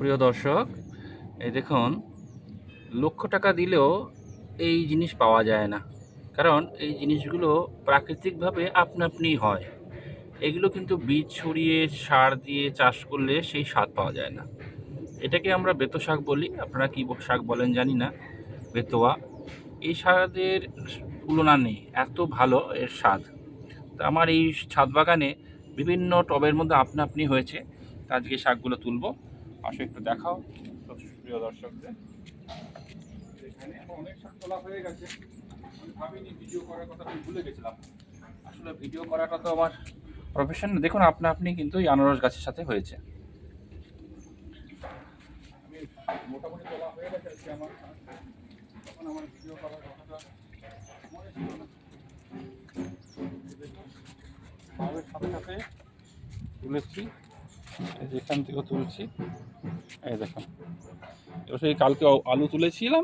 প্রিয় দর্শক, এই দেখুন, লক্ষ টাকা দিলেও এই জিনিস পাওয়া যায় না। কারণ এই জিনিসগুলো প্রাকৃতিকভাবে আপনা আপনিই হয়। এগুলো কিন্তু বীজ ছড়িয়ে সার দিয়ে চাষ করলে সেই স্বাদ পাওয়া যায় না। এটাকে আমরা বেতো শাক বলি, আপনারা কী শাক বলেন জানি না, বেতোয়া। এই স্বাদের তুলনা নেই, এত ভালো এর স্বাদ। তো আমার এই ছাদ বাগানে বিভিন্ন টবের মধ্যে আপনা আপনি হয়েছে। তা আজকে শাকগুলো তুলবো, আসো একটু দেখাও তো প্রিয় দর্শকদের। এখানে অনেক শাক তোলা হয়ে গেছে। আমি ভাবিনি ভিডিও করার কথা, আমি ভুলে গেছিলাম। আসলে ভিডিও করাটা তো আমার প্রফেশন। দেখুন আপনা আপনি কিন্তু এই আনারস গাছের সাথে হয়েছে। আমি মোটামুটি তোলা হয়ে গেছে আজকে আমার, তখন আমার ভিডিও করার কথাটা মনে ছিল না। দেখুন সাথে সাথে তুলেছি, যেখান থেকে তুলছি এই দেখুন। এবার সেই কালকে আলু তুলেছিলাম,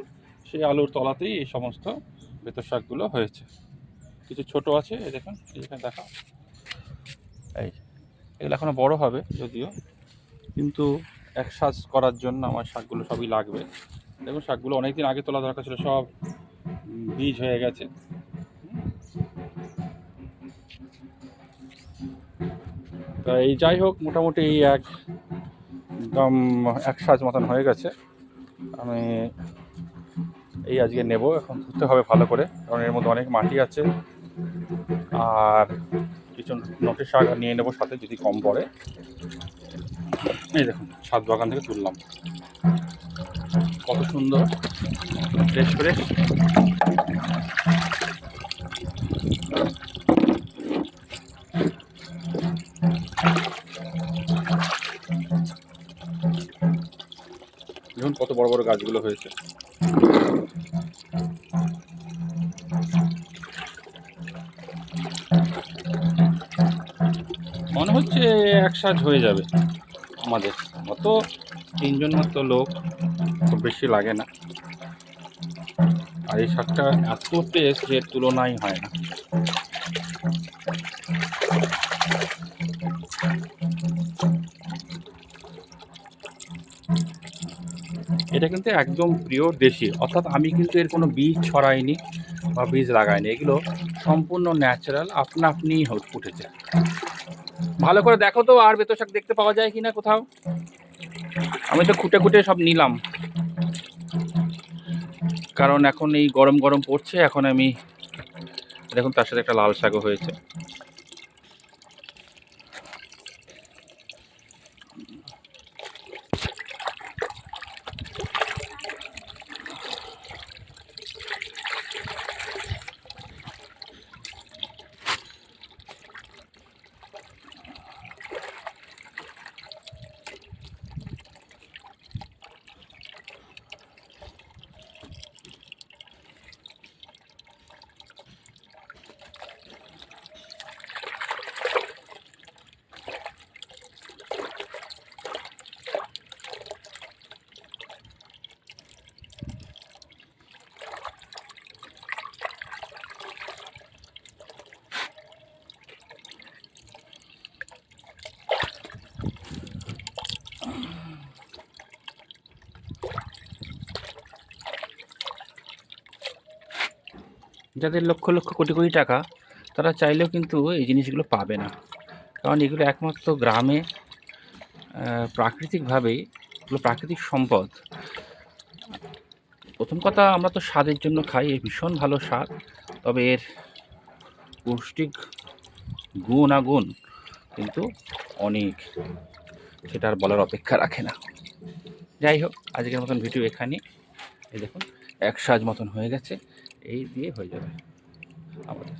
সেই আলুর তলাতেই এই সমস্ত বেতর শাকগুলো হয়েছে। কিছু ছোট আছে, এই দেখুন, এখানে দেখা, এই এগুলো এখনো বড় হবে যদিও, কিন্তু এক সাজ করার জন্য আমার শাকগুলো সবই লাগবে। দেখুন শাকগুলো অনেকদিন আগে তোলা দরকার ছিল, সব বীজ হয়ে গেছে। তা এই যাই হোক, মোটামুটি এই একদম এক সাজ মতন হয়ে গেছে। আমি এই আজকে নেব, এখন ধুতে হবে ভালো করে, কারণ এর মধ্যে অনেক মাটি আছে। আর কিছু নটে শাক নিয়ে নেবো সাথে, যদি কম পড়ে। এই দেখুন ছাদ বাগান থেকে তুললাম, কত সুন্দর ফ্রেশ ফ্রেশ। দেখুন কত বড় বড় গাছগুলো হয়েছে। মনে হচ্ছে এক সাজ হয়ে যাবে আমাদের মতো, তিনজন মতো লোক, খুব বেশি লাগে না। আর এই শাকটা এত টেস্ট যে তুলনাই হয় না। এটা কিন্তু একদম পিওর দেশি, অর্থাৎ আমি কিন্তু এর কোনো বীজ ছড়াইনি বা বীজ লাগাইনি, এগুলো সম্পূর্ণ ন্যাচারাল, আপনা আপনিই উঠেছে। ভালো করে দেখো তো আর বেতো শাক দেখতে পাওয়া যায় কিনা কোথাও। আমি তো খুঁটে খুঁটে সব নিলাম, কারণ এখন এই গরম গরম পড়ছে। এখন আমি দেখুন তার সাথে একটা লাল শাকও হয়েছে। যাদের লক্ষ লক্ষ কোটি কোটি টাকা, তারা চাইলেও কিন্তু এই জিনিসগুলো পাবে না, কারণ এগুলো একমাত্র গ্রামে প্রাকৃতিকভাবেই, এগুলো প্রাকৃতিক সম্পদ। প্রথম কথা, আমরা তো স্বাদের জন্য খাই, এর ভীষণ ভালো স্বাদ, তবে এর পৌষ্টিক গুণাগুণ কিন্তু অনেক, সেটা আর বলার অপেক্ষা রাখে না। যাই হোক, আজকের মতন ভিডিও এখানেই। এই দেখুন এক সাজ মতন হয়ে গেছে, এই দিয়ে হয়ে যাবে আমাদের।